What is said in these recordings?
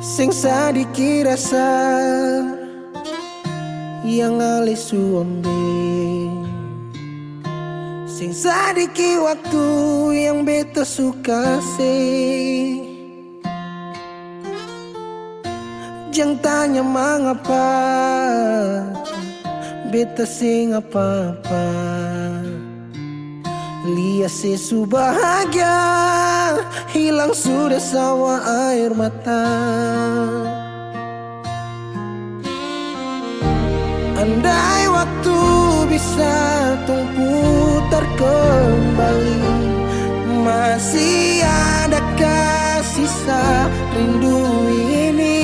sing sadiki rasa yang alis suambe, sing sadiki waktu yang beta suka sih. Jangan tanya mengapa beta sing apa-apa, lihat sesu bahagia hilang sudah sawa air mata. Andai waktu bisa tung putar kembali, masih adakah sisa rindu ini?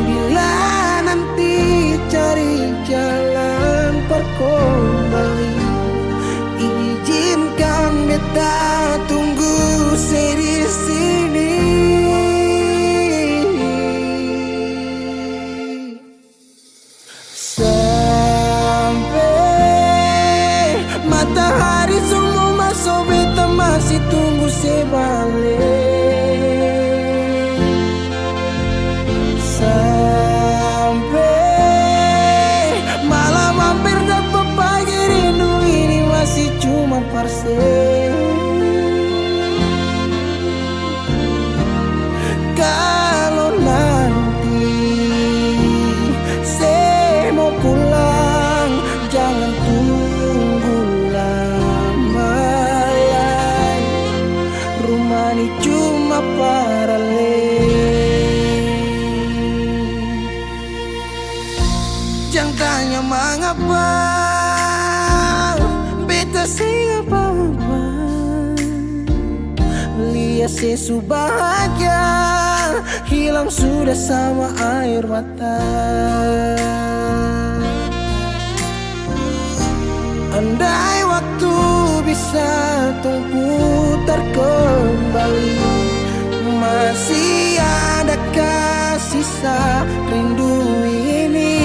Bila nanti cari jalan kembali, izinkan beta tunggu di sini. Sampai matahari semua masuk, beta masih tunggu sebalik. Sampai malam hampir dapat pagi, rindu ini masih cuma parse. Kalau nanti saya mau pulang, jangan tunggu lama lagi. Rumah ini cuma paralel. Jangan tanya mengapa beta sing apa-apa, lihat sesu bahagia hilang sudah sama air mata. Andai waktu bisa tung putar kembali, masih adakah sisa rindu ini?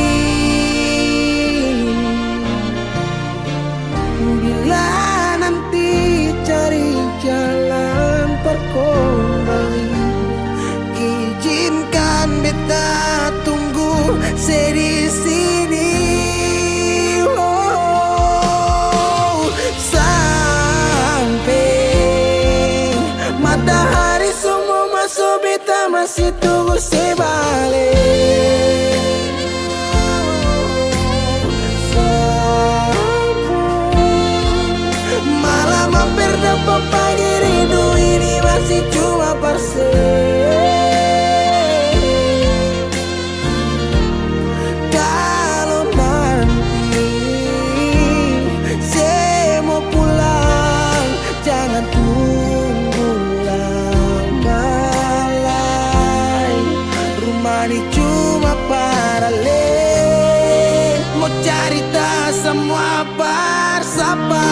Bila nanti cari jalan kembali, izinkan beta tunggu di sini. Oh, sampai matahari semua masuk, beta masih tunggu sebalik. Malam hampir dapat pagi, rindu ini masih cuma parse. Kalau nanti saya mau pulang, jangan tunggu lama lagi. Rumah ini cuma paralel, mau cerita semua bersapa.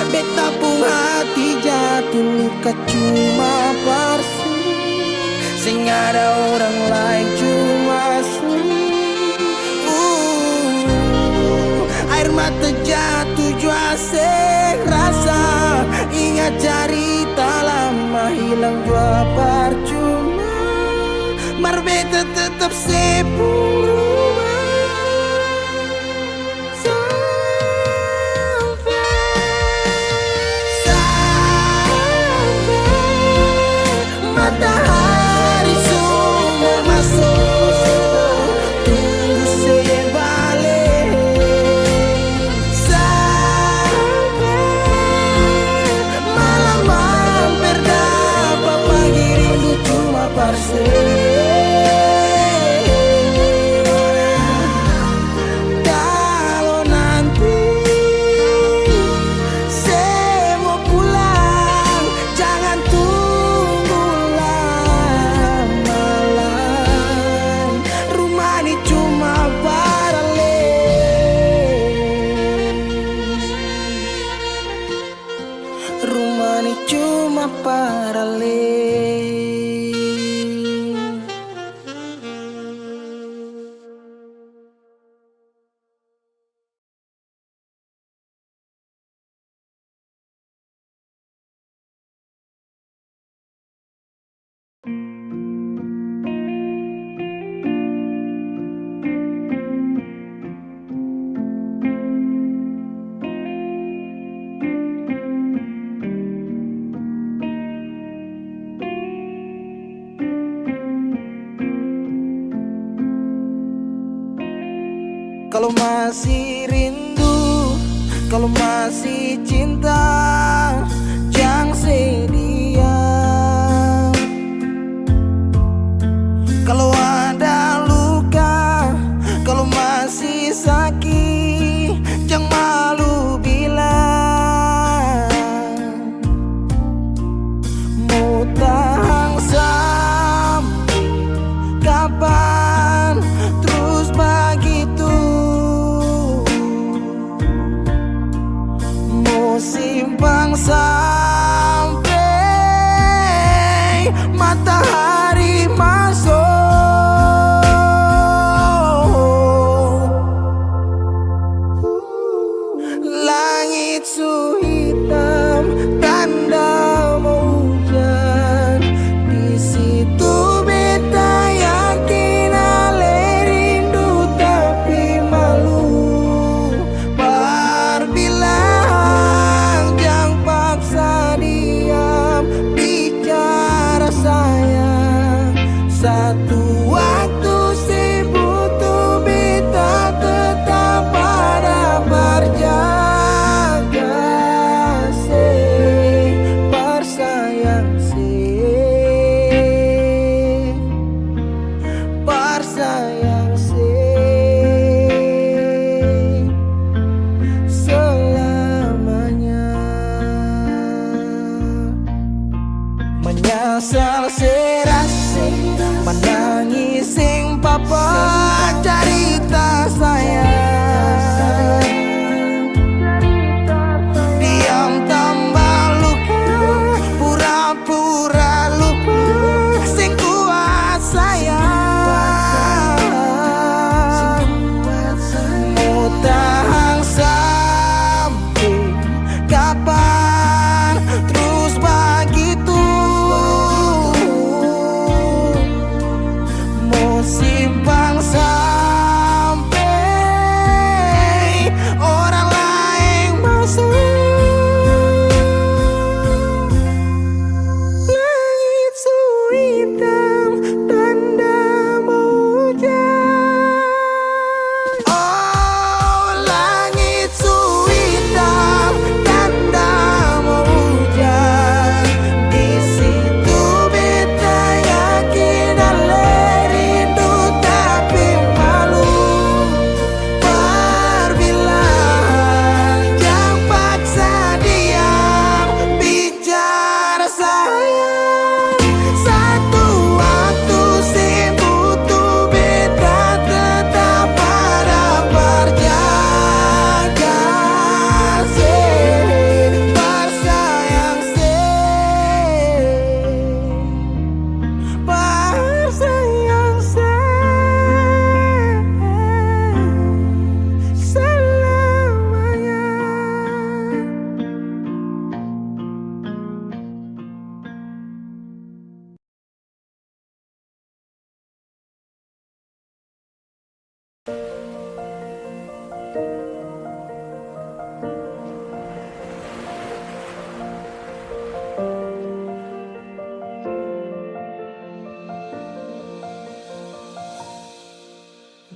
Beta pun hati jatuh luka cuma parsi, sing ada orang lain cuma air mata jatuh jua sing rasa, ingat cerita lama hilang jua percuma. Mar beta tetap sepuluh. Matahari semua masuk, tunggu sebalik. Sampai malam hampir dapat pagi, rindu cuma parse. Kalau nanti saya mau pulang, jangan tunggu lama lagi. Rumah ini cuma paralel. Rumah ini cuma paralel. kalau masih rindu, kalau masih cinta, jangan sedia. Kalau ada luka, kalau masih sakit, jangan malu bilang. Mau tahan sampai kapan terus begitu? Mau simpang sampai matahari masuk. Langit su hitam, tanda mau hujan. Di situ beta yakin ale rindu tapi malu. Berbilang jangan paksa diam, bicara sayang. Satu waktu sibuk tuh beta tetap pada berjaga. Menyesal serasi, menangis sing papa cerita sayang. Diam tambah luka, pura-pura lupa, sing kuat sayang. Mau tahan sampai kapan terus begitu? Simpang sampai orang lain masuk. Langit su hitam, tanda mau hujan. Oh, langit su hitam, tanda mau hujan. Di situ beta yakin ale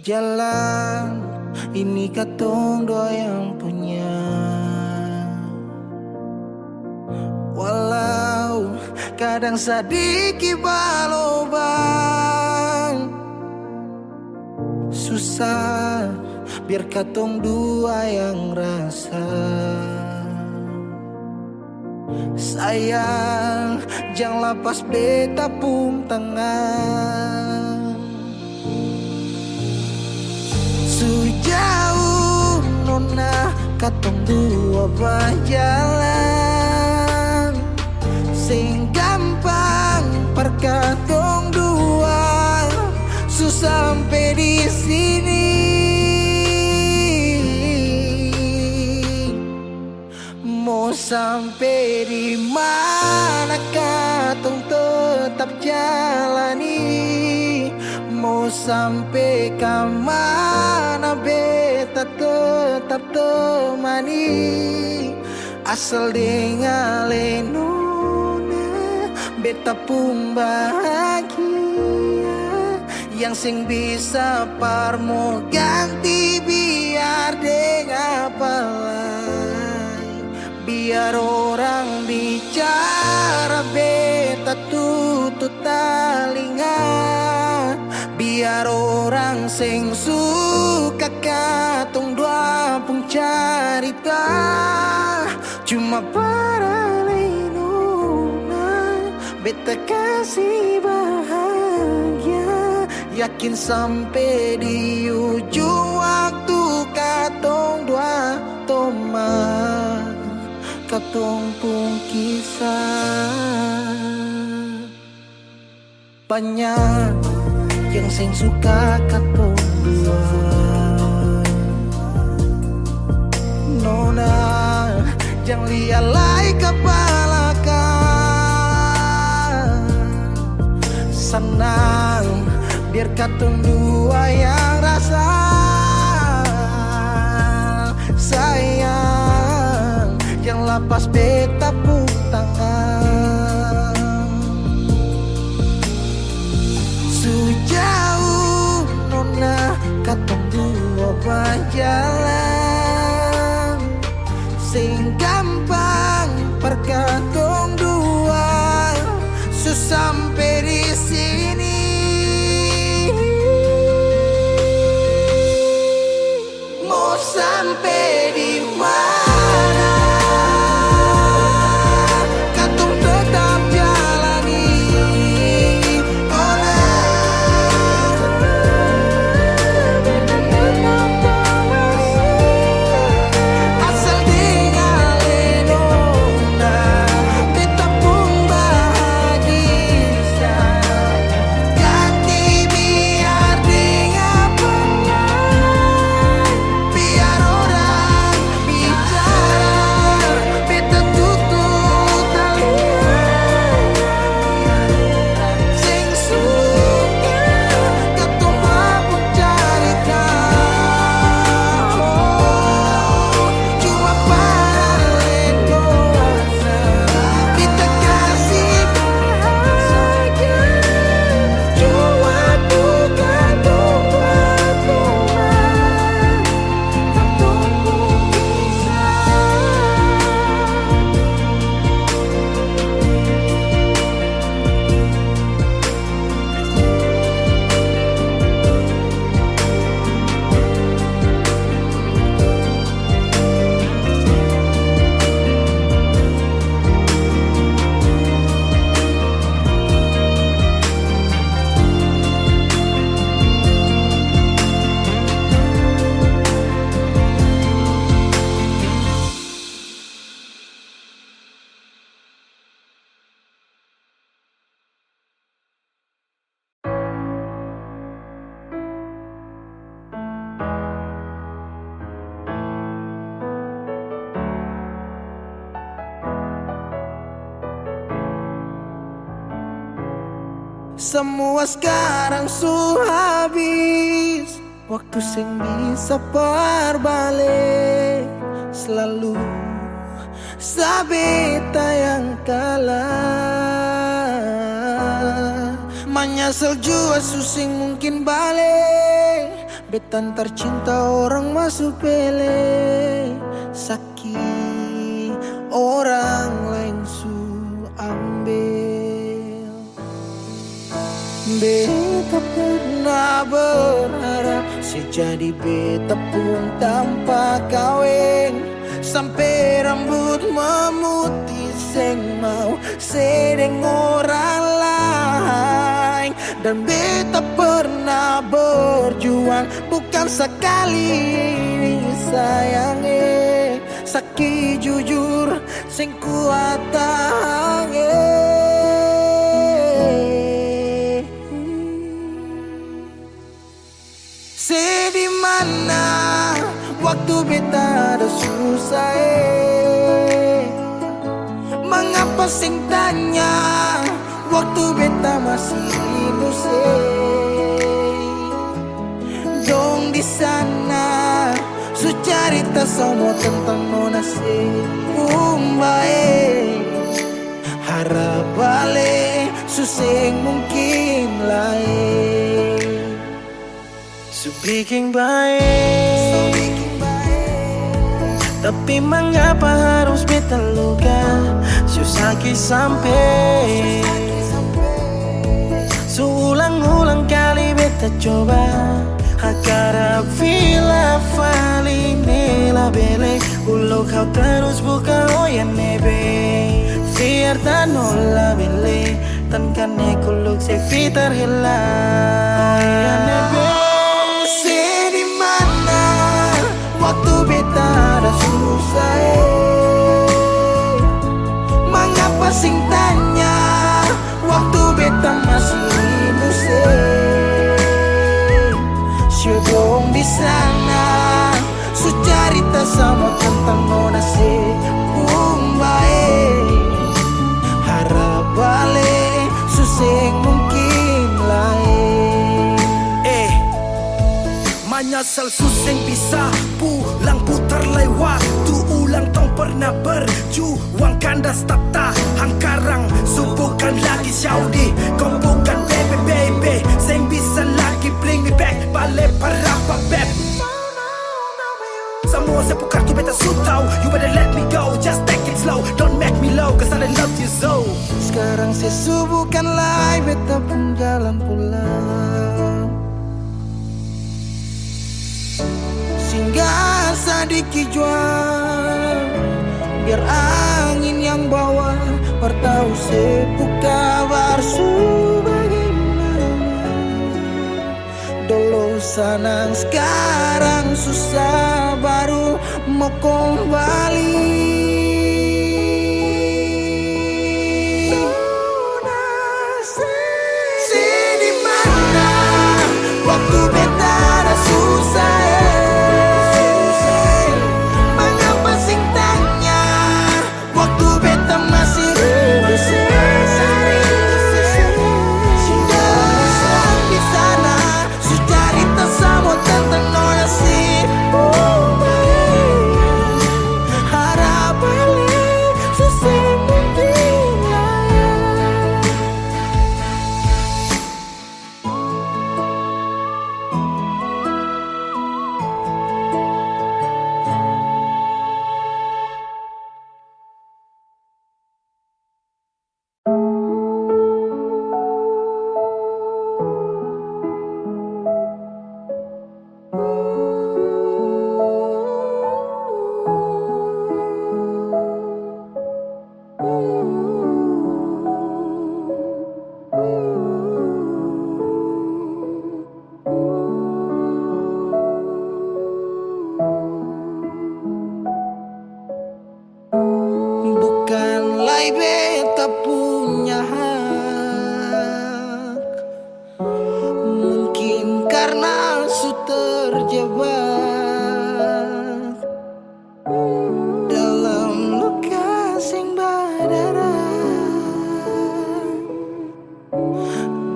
jalan ini katong dua yang punya. Walau kadang sedikit balobang, susah biar katong dua yang rasa. Sayang, jangan lepas beta pun tangan. Sejauh nona katong dua berjalan, sing gampang perkatong dua susah sampai di sini. Mau sampai di mana katong tetap jalani. Mau sampai ke mana beta tetap temani. Asal dengan nona beta pun bahagia. yang sing bisa parmo ganti biar dengan apa lain. Biar orang bicara beta tutup telinga. Biar orang sing suka katong dua pun carita cuma para lenona. Beta kasih bahagia, yakin sampai di ujung waktu katong dua teman, katong pun kisah. Banyak yang sing suka katong dua, nona jangan lialai kepala kan. Senang biar katong dua yang rasa sayang, yang lapas beta pun tangan. Sejauh nona katong dua berjalan, sing gampang perkatong dua sampai di sini. Mau sampai di mana? Katong tetap jalani. Oh asal dengan lenona, beta pun bahagia. Ganti biar dengan pengen. Biar orang bicara, beta tutup telinga. Sing suka katong mampu carita, cuma para lenona. Beta kasih bahagia, cuma bukan buat teman, katong pun kisah. Semua sekarang sudah habis, waktu sing bisa berbalik. Selalu sabeta yang kalah. Menyesal jua susing mungkin balik. Betan tercinta orang masuk pele. Sakit orang lain su ambil. Beta pernah berharap sejadi beta pun tanpa kawin. Sampai rambut memutih seng mau sedeng orang lain. Dan beta pernah berjuang bukan sekali ini sayangi. Sakit jujur sing kuat tahangi. Di mana waktu beta ada susah mengapa sing tanya waktu beta masih inusai. Dong di sana su cerita semua tentang nona se umbae. Harap balik suseng mungkin lain. bikin baik. Tapi mengapa harus beta luka, susah sampai seulang-ulang kali beta coba agar vila fali nela bele ulo kau terus buka oyan nebe biar tanola bele tan kane kuluk se fitar hela oyan nebe di mana waktu beta ada susah mengapa sing tanya waktu beta masih rindu Syedong di sana su cerita sama tentang nona se umbae harap balik suseng mungkin lain menyesal suseng bisa pulang putar lewat tu ulang tong pernah berjuang kandas tata hangkarang subukan lagi Saudi kau bukan baby sing bisa lagi bring me back balik para beb semua sepuh kartu beta sutau you better let me go just take it slow don't make me low cause I love you so sekarang sesubukan lagi beta pun jalan pulang singgah sadiki jual biar angin yang bawa bertahu sepuh kabar su bagaimana dulu senang sekarang susah baru mau kembali di mana waktu beta ada susah beta punya hak mungkin karena su terjebak dalam luka sing berdarah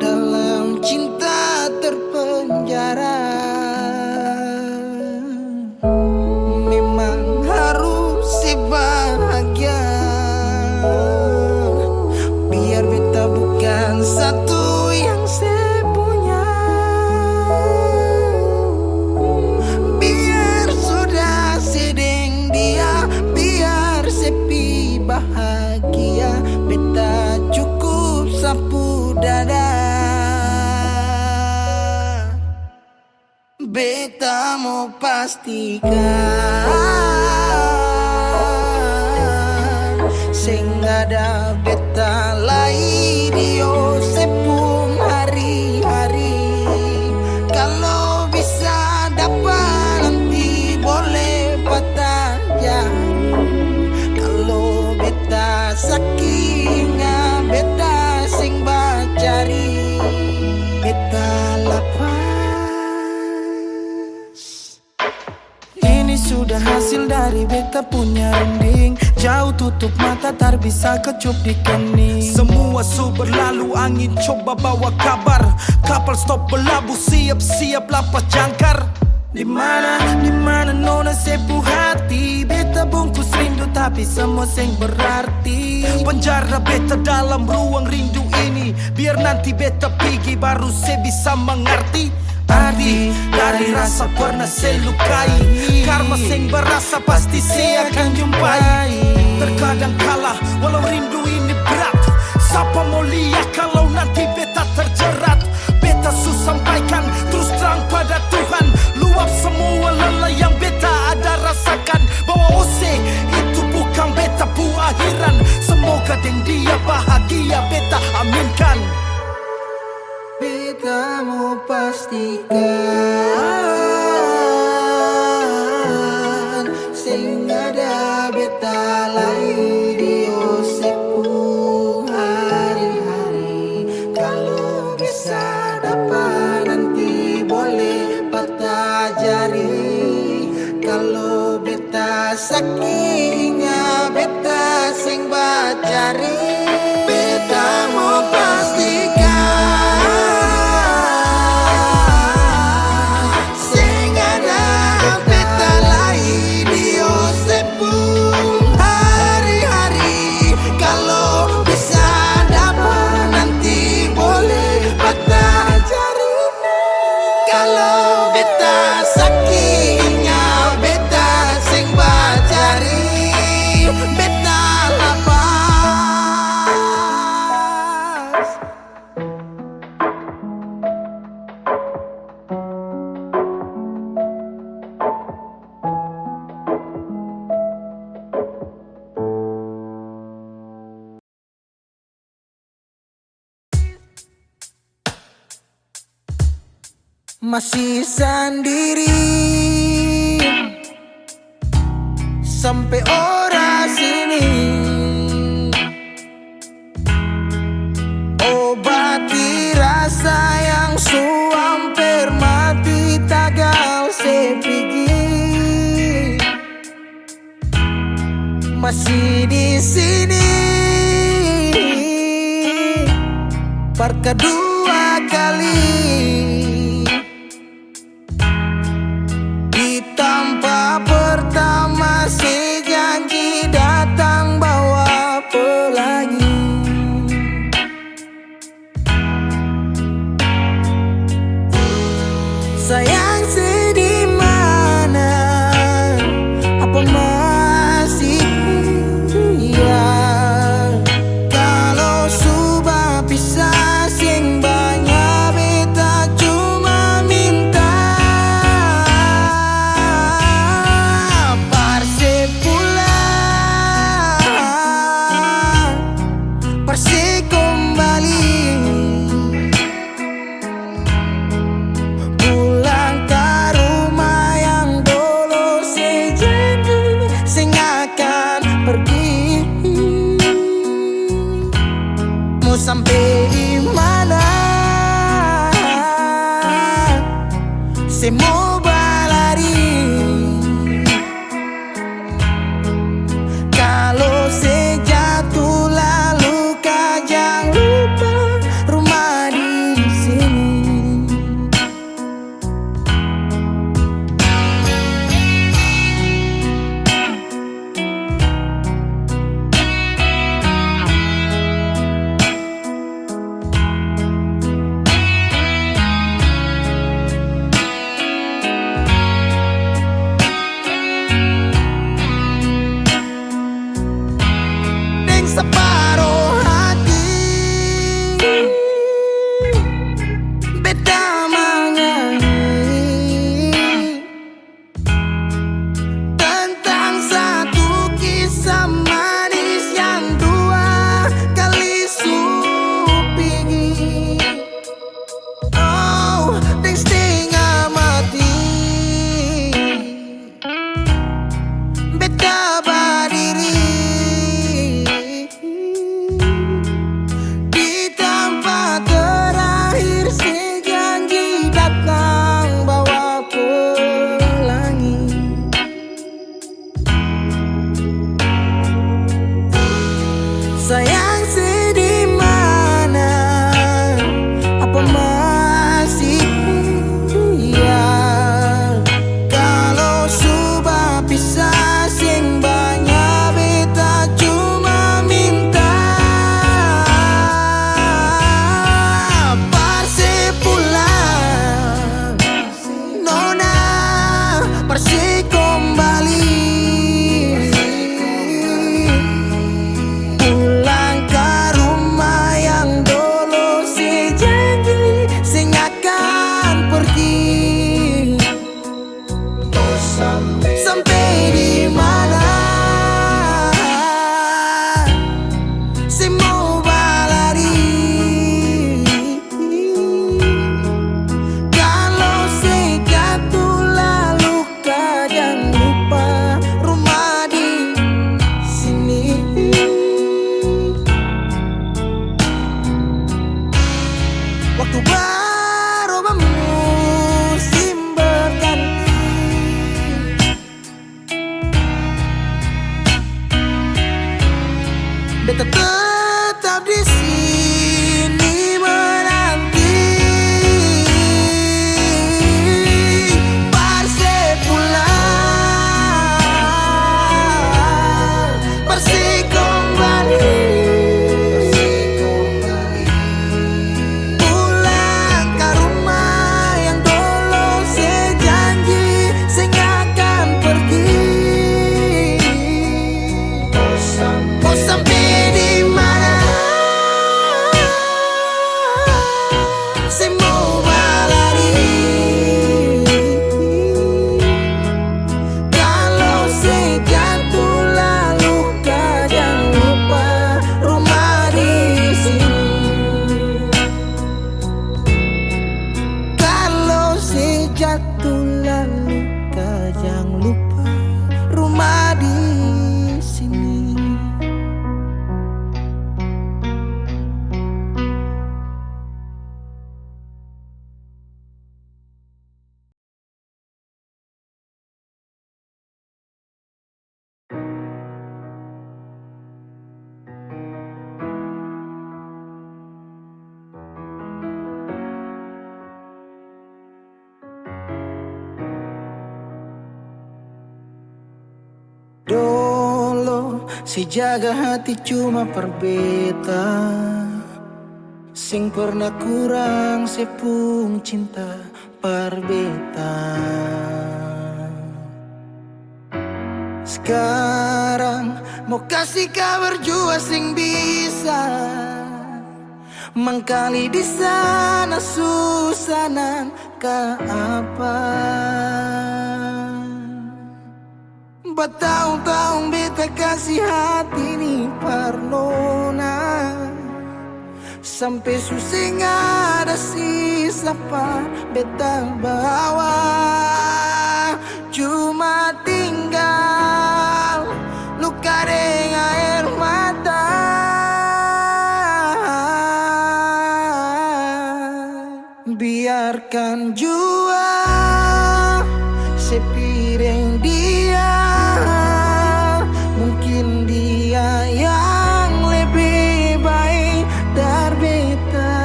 dalam cinta terpenjara memang harus bahagia biar beta bukan satu yang saya punya biar sudah sedeng dia biar sepi bahagia beta cukup sapu dada beta mau pastikan sing ada beta lai dio sepung hari-hari kalau bisa dapat nanti boleh patah jari kalau beta sakinga beta sing bacari beta lapas ini sudah hasil dari beta punya rending jauh tutup mata tak bisa kecup di kening semua su berlalu angin coba bawa kabar kapal stop berlabuh siap-siap lapas jangkar di mana nona sepuh hati beta bungkus rindu tapi semua sing berarti penjara beta dalam ruang rindu ini biar nanti beta pergi baru saya bisa mengerti arti dari rasa pernah saya lukai. Karma sing berasa pasti saya akan jumpai. Terkadang kalah walau rindu ini berat. Siapa mau lihat kalau nanti beta terjerat. Beta sampaikan terus terang pada Tuhan. Luap semua lelah yang beta ada rasakan. Bahwa Ose itu bukan beta pu akhiran. Semoga dengan dia bahagia beta aminkan. Beta mau pastikan sing ada beta lagi di Osepu hari-hari. Kalau bisa dapat nanti boleh patah jari. Kalau beta sakit ingat beta sing bacari. Beta mau pastikan kalau beta sakitnya beta sing bacari. Beta lapas. Masih sendiri sampai ora sini. Obati rasa yang hampir mati tagal sepigi. Masih di sini per kedua kali. Tanpa pertama si janji datang bawa pelangi. Sayang sedih mana? Apa masih iya? Kalau sudah pisah sing banyak beta cuma minta sampai di mana? Saya mau berlari. Kalau saya jatuh lalu kau jangan lupa rumah di sini. Separuh hati beta menyanyi tentang satu kisah manis yang dua kali supigi. Oh, dan setengah mati beta berdiri. beta tetap di sini menanti Parse pulang, Parse kembali, pulang ke rumah yang dulu sejanji sing akan pergi. Mau sampai di mana? Saya mau berlari. Kalau saya jatuh lalu kau jangan lupa rumah di sini. Kalau saya jatuh lalu kau jangan lupa rumah di sini. Dulu si jaga hati cuma perbeta, sing pernah kurang sepung cinta perbeta. Sekarang mau kasih kabar jua sing bisa mengkali di sana susanan ke apa. Bertahun-tahun beta kasih hati ni parnona, sampai susah ada sisa pa beta bawa. Cuma tinggal luka dengan air mata. Biarkan jua sepiring dia, mungkin dia yang lebih baik dari beta.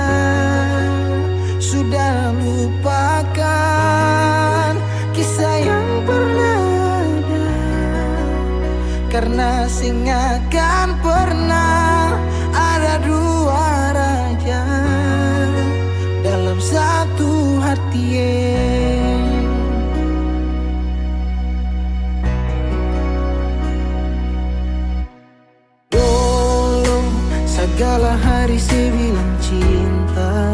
Sudah lupakan kisah yang pernah ada, karena sing akan pernah ada dua raja dalam satu hati. Dulu segala hari saya bilang cinta,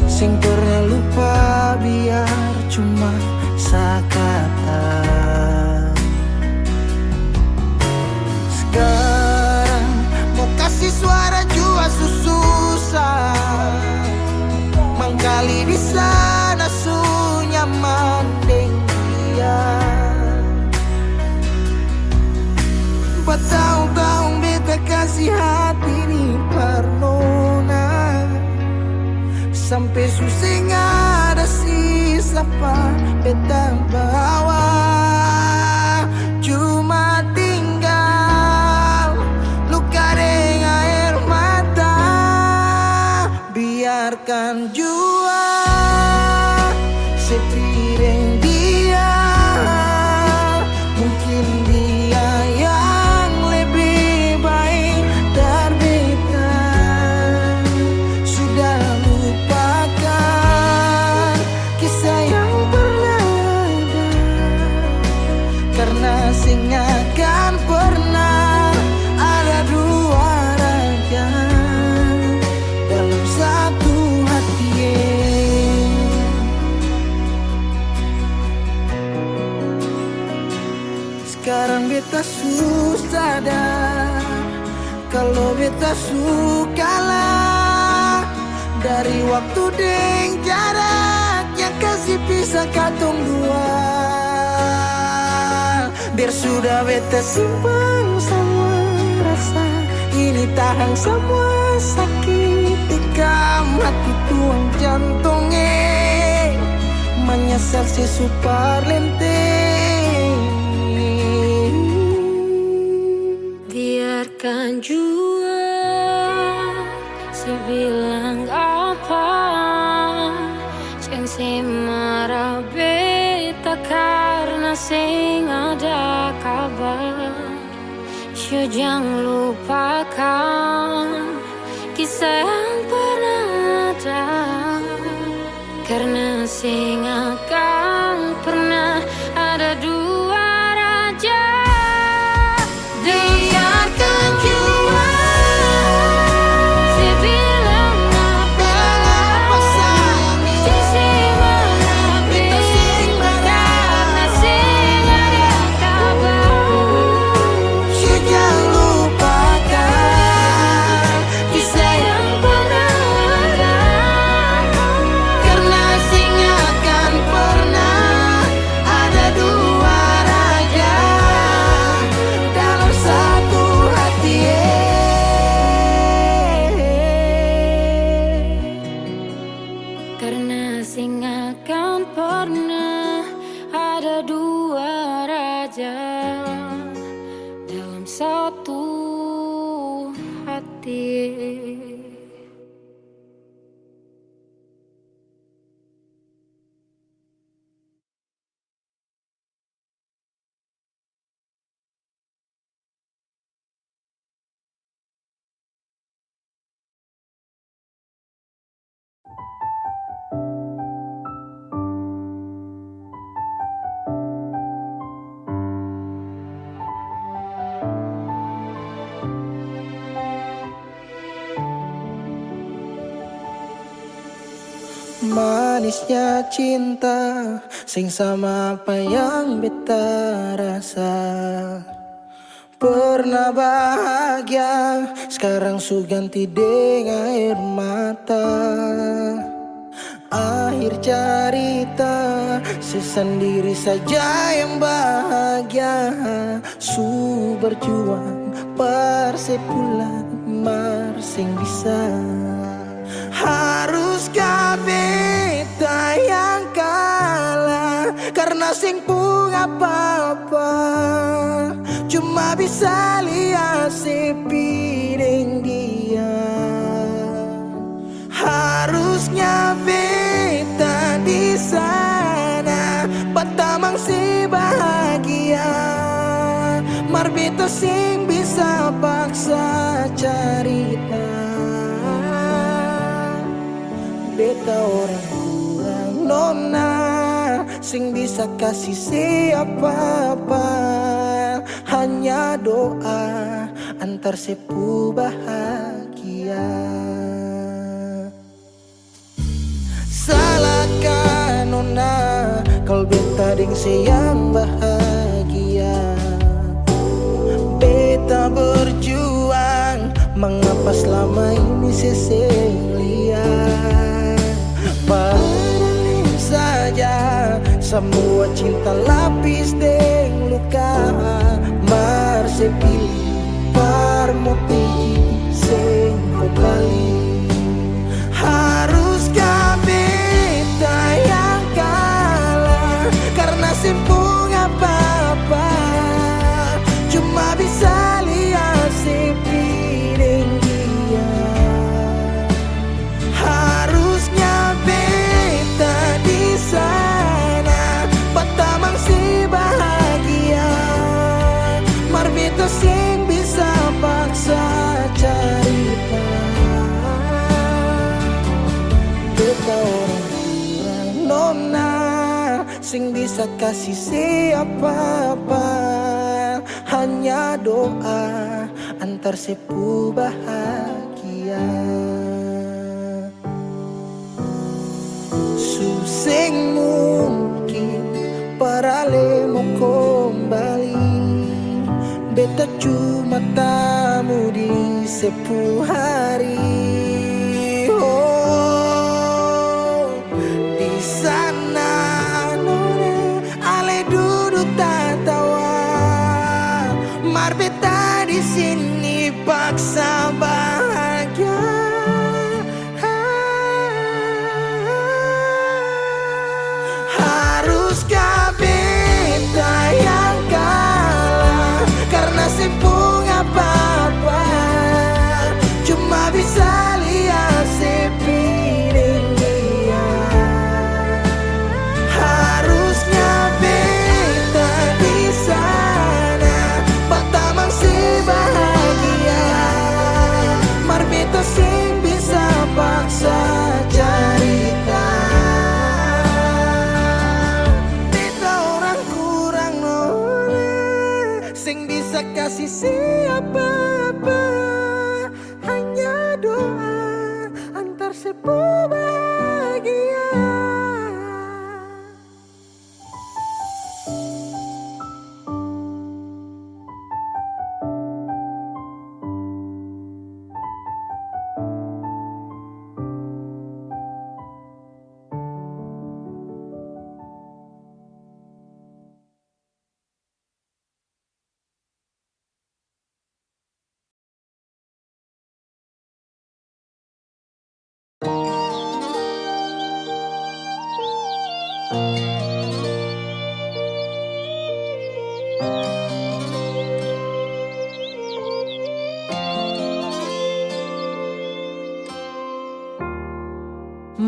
sing pernah lupa biar cuma sekata. Sekarang mau kasih suara jua susah, mangkali di sana su nyaman deng dia. Bertahun-tahun beta kasih hati ni parnona, sampai susah ada sisa pa beta bawa. Cuma tinggal luka dengan air mata. Biarkan jua sepiring dia, mungkin dia yang lebih baik dari beta. Sudah lupakan kisah yang pernah ada, karena sing akan pernah ada dua raja dalam satu hati. Sekarang beta susah sadar kalau beta sukalah dari waktu deng jarak yang kasih pisah katong dua. Biar sudah beta simpan semua rasa, ini tahan semua sakit tikam hati tuang jantungnya, menyesal si super lenteng. Biarkan dengarkan jua si bilang apa, jangan si marah beta karena sing ada kabar. Yo jangan lupakan kisah yang pernah ada, karena sing akan pernah ada dua raja. Dengarkan jua si bilang apa, si marah beta karena sing ada kabar. Yo jangan lupakan Kisah yang pernah ada, karena sing akan pernah ada dua raja dalam satu hati. karena sing akan pernah ada dua raja dalam satu hati. Manisnya cinta sing sama apa yang beta rasa. Pernah bahagia, sekarang su ganti dengan air mata. Akhir cerita, sesendiri saja yang bahagia. Su berjuang, persepulan marsing bisa. Haruskah beta yang kalah karena sing pun apa-apa, cuma bisa lihat si piring dia. Harusnya beta di sana patamang si bahagia, mar beta sing bisa paksa cerita. Beta orang kurang nona, sing bisa kasih siapa-apa. Hanya doa antar sepu bahagia. Salahkan nona kalau beta ding yang bahagia. Beta berjuang, mengapa selama ini seselia. Padahal saja semua cinta lapis deng luka. Mar sepilih parmoti sing kembali. Haruskah beta yang kalah karena simpung apa-apa, cuma bisa lihat si piring dia. Harusnya beta di sana patamang si bahagia, mar beta sing bisa paksa cerita. Beta orang kurang nona, sing bisa kasih siapa-apa. Hanya doa antar sepu bahagia. Susing mungkin parale mau kembali. Beta cuma tamu di sepu hari. Oh, di sana nona ale duduk tertawa, mar beta di sini paksa bahagia. Haruskah beta yang kalah karena simpung apa-apa, isi apa-apa, hanya doa antar sepuh bahagia.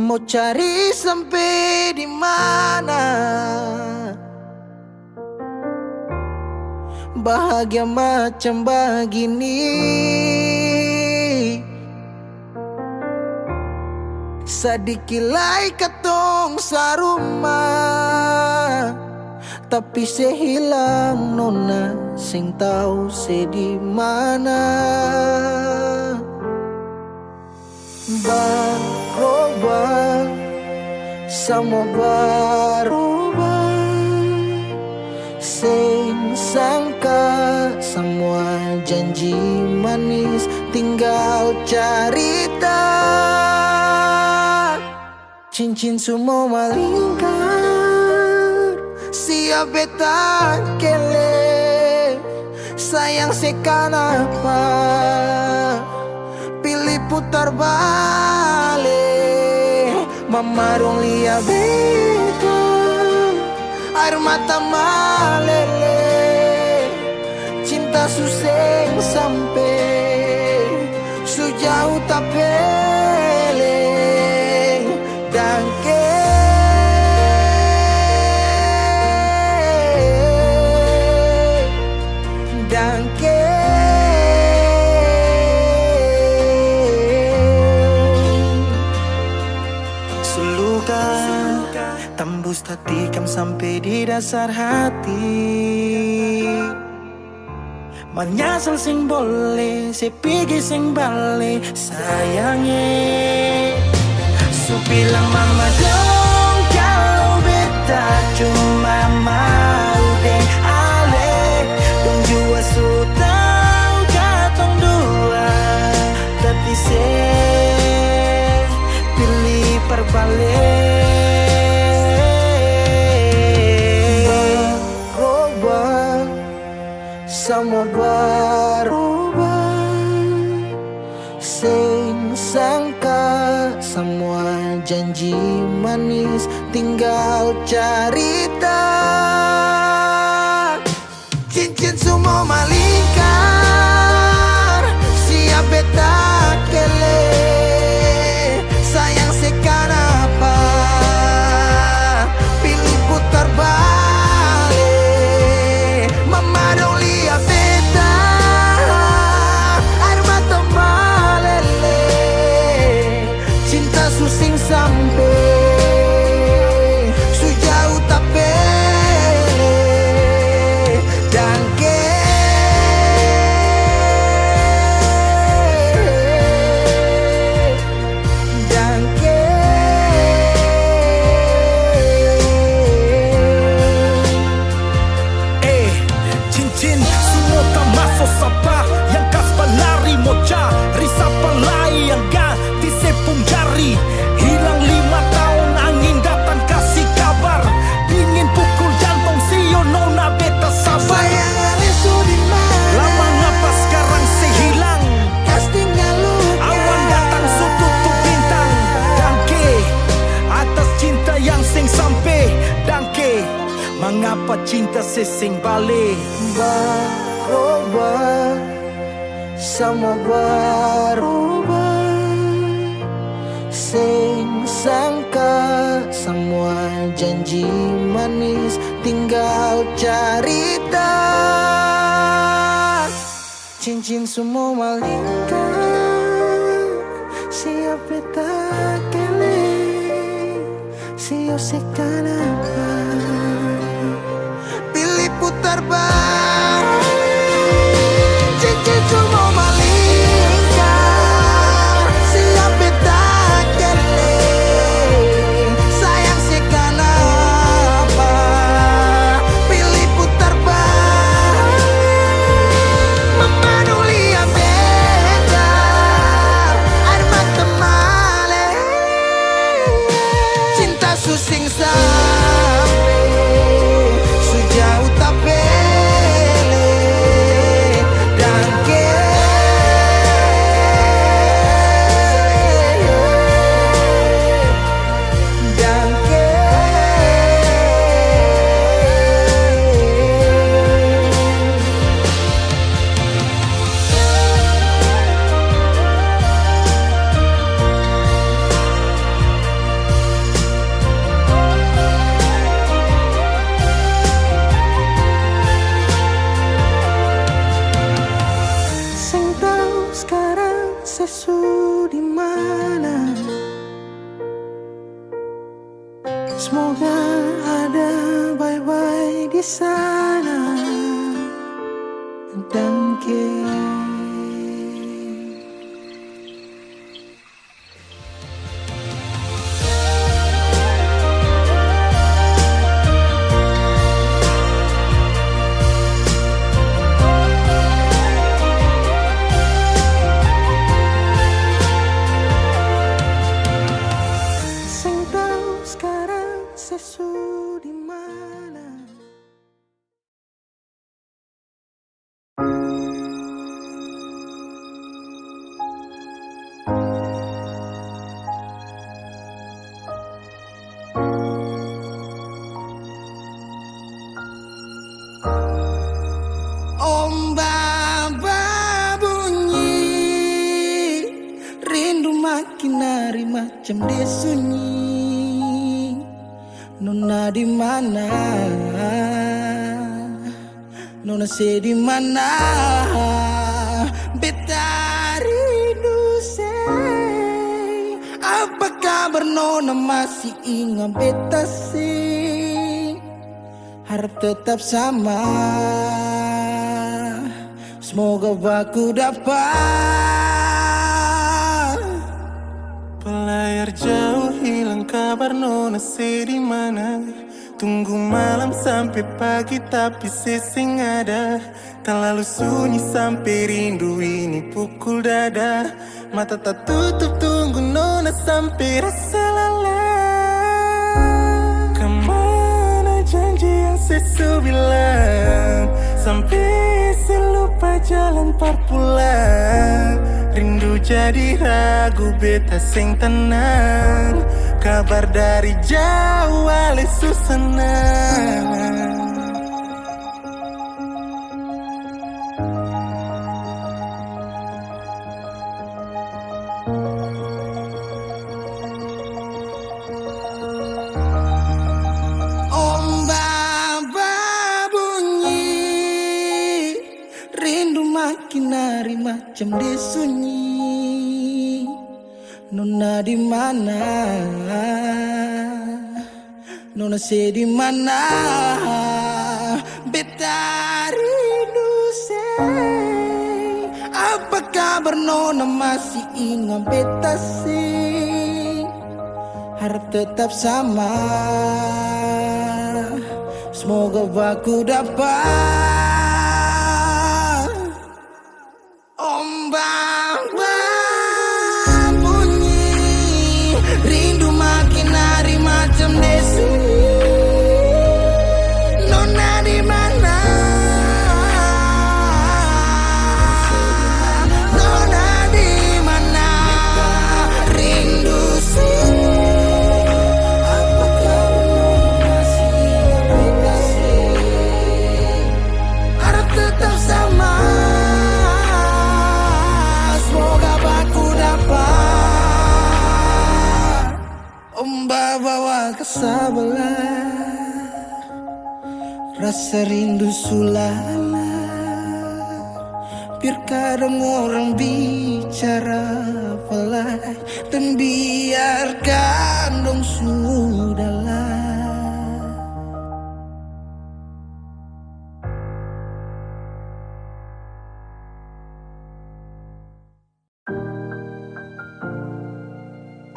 Mau cari sampai di mana? Bahagia macam begini, sadikilai katong sarumah, tapi sehilang nona sing tahu se di mana. Berubah, semua berubah, sing sangka semua janji manis tinggal cerita. Cincin semua melingkar, siap beta kele, sayang sekanapa, pilih putar balik. Mama dong lihat beta, air mata malele, cinta suseng sampai sejauh tak pele. Dangke Dangke Suluka tembus tatikam sampai di dasar hati. Menyesal sing boleh, sepigi sing balik sayangnya. So bilang mama dong kalau beta cuma mau deh ale, dong jua sutau katong dua, tapi se pilih perbalik. Berubah, semua berubah, sing sangka semua janji manis tinggal cerita. Cincin semua melingkar, siap beta kele, sayang sekanapa, pilih putar balik. Mama dong lihat beta, air mata malele, cinta susing sampai sejauh tak pele. Dangke Dangke cincin semua tak masuk sapa, yang kas pelari moja risapa lai yang ganti sepung jari. Hilang 5 tahun angin datang kasih kabar, dingin pukul jantung sio nona beta sabar. bayangan itu di mana? Lama ngapa sekarang sehilang, Kas tinggal luka. awan datang so tutup bintang. Dangke atas cinta yang sing sampai. Dangke mengapa cinta sesing balik. Berubah, semua berubah, sing sangka semua janji manis tinggal cerita. Cincin semua melingkar, siap beta kele, siap sekanapa, pilih putar balik. sesu di mana. Semoga ada bye-bye di sana. Dan sing tahu sekarang sesu di mana. Ombak bunyi, rindu makin hari macam dia sunyi. Nona di mana? Nona di mana? Beta rindu say. Apa kabar Nona masih ingat beta sih? Harap tetap sama. Semoga aku dapat. Pelayar jauh hilang kabar Nona di mana. Tunggu malam sampai pagi tapi sesing ada. Terlalu sunyi sampai rindu ini pukul dada. Mata tak tutup tunggu Nona sampai rasa lelah. Kemana janji yang sesu bilang. Sampai selupa jalan parpulang. Rindu jadi ragu beta sing tenang. Kabar dari jauh ale senang. Makin hari macam dia sunyi. Nona di mana? Nona di mana? Beta rindu say. Apa kabar Nona masih ingat beta sih? Harap tetap sama. Semoga aku dapat. Ombak bunyi, rindu makin hari macam desi. Nona di mana? Nona di mana? Rindu sih. Apakah masih beda sih? Harap tetap sama. Ombak bawa ke sebelah, rasa rindu sulala. Biar kadang orang bicara pelai, dan biarkan dong sudahlah.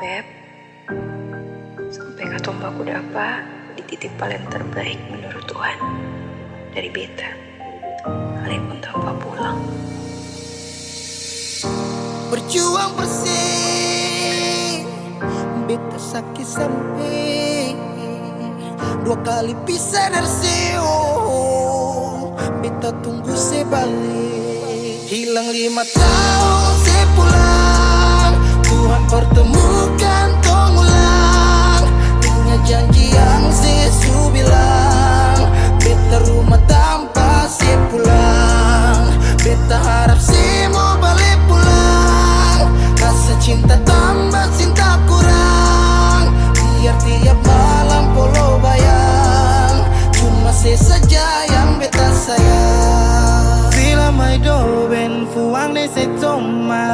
Beb, sampai katong baku dapa di titik paling terbaik menurut Tuhan dari beta, sekalipun tanpa pulang. Berjuang bersih, beta sakit sampai 2 kali pisah dari seo. Beta tunggu sebalik, hilang 5 tahun sepulang. Tuhan pertemukan tong ulang. Ingat janji yang sesu bilang. Beta rumah tanpa sepulang. Beta harap semua balik pulang. Rasa cinta tambah cinta kurang. Biar tiap malam polo bayang. Cuma saja yang beta sayang. Sila mai do ben fuang de se toma.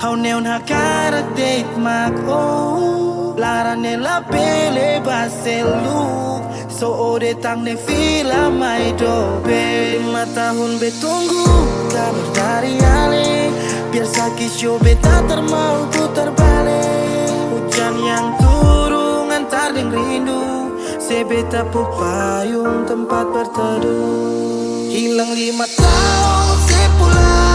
Hau neon hakara date mak oh Lara ne la pele baselu So ode tang ne fila mai dobe 5 tahun betunggu kabar dari Ale Biar sakit show beta termau putar balik Hujan yang turun antar deng rindu Sebeta pupayung tempat berteduh Hilang 5 tahun sepulang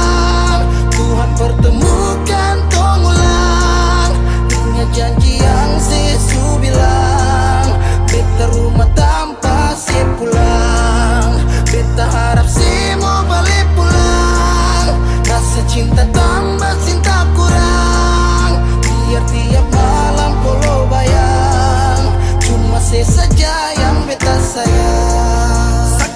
Tuhan pertemukan tong ulang Ingat janji yang sesu bilang Beta rumah tanpa sepulang Beta harap semua balik pulang Rasa cinta tambah cinta kurang Biar tiap malam polo bayang Cuma saja yang beta sayang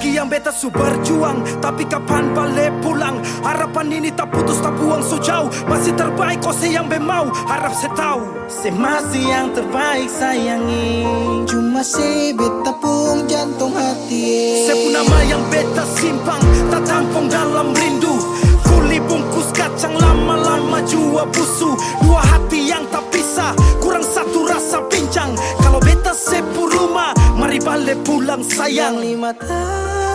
Saki yang beta su berjuang, tapi kapan balik pulang? Harapan ini tak putus tak buang so jauh. Masih terbaik kau yang mau, harap saya tahu. Se masih yang terbaik sayangi Cuma se beta pun jantung hati Saya pun nama yang beta simpang, tak tampung dalam rindu. Kuli bungkus kacang lama-lama jua busu. Dua hati yang tak pisah, kurang satu rasa pincang. Kalau beta sepu rumah, mari balik pulang sayang. 5 tahun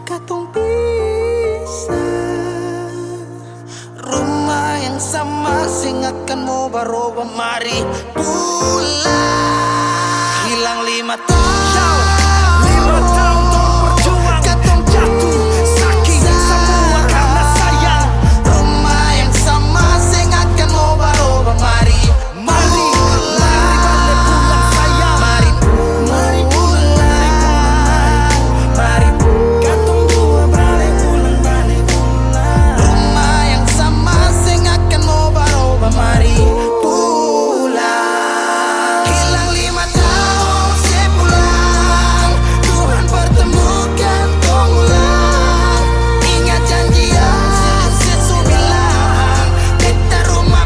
katong pisah Rumah yang sama sing akan mau baroba mari pulang Hilang 5 tahun 5 tahun tong berjuang, katong jatuh sakit semua karena sayang. Rumah yang sama sing akan mau baroba mari Mari balik pulang sayang. Mari pulang Mari Katong dua balik pulang Rumah yang sama sing akan mau baroba mari pulang Hilang 5 tahun sepulang Tuhan pertemukan tong ulang Ingat janji yang sesu bilang Beta rumah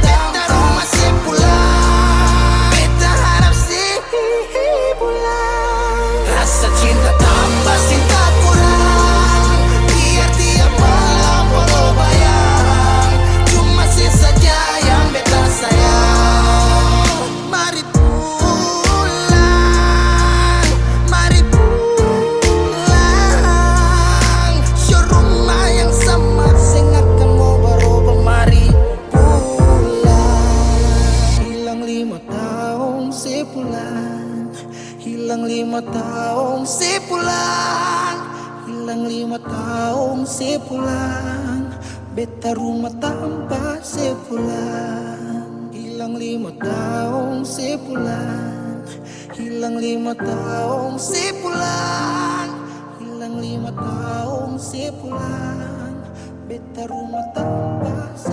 sepulang Beta harap sih pulang Rasa cinta tambah cinta kurang Biar tiap malam polo bayang Cuma saja yang beta sayang Mari pulang Mari pulang Show rumah yang sama Sing akan mau baroba mari pulang Hilang 5 tahun sepulang Hilang 5 tahun sepulang Hilang 5 tahun sepulang Beta rumah tanpa sepulang Hilang 5 tahun sepulang Hilang 5 tahun sepulang Hilang 5 tahun sepulang Beta rumah tanpa sepulang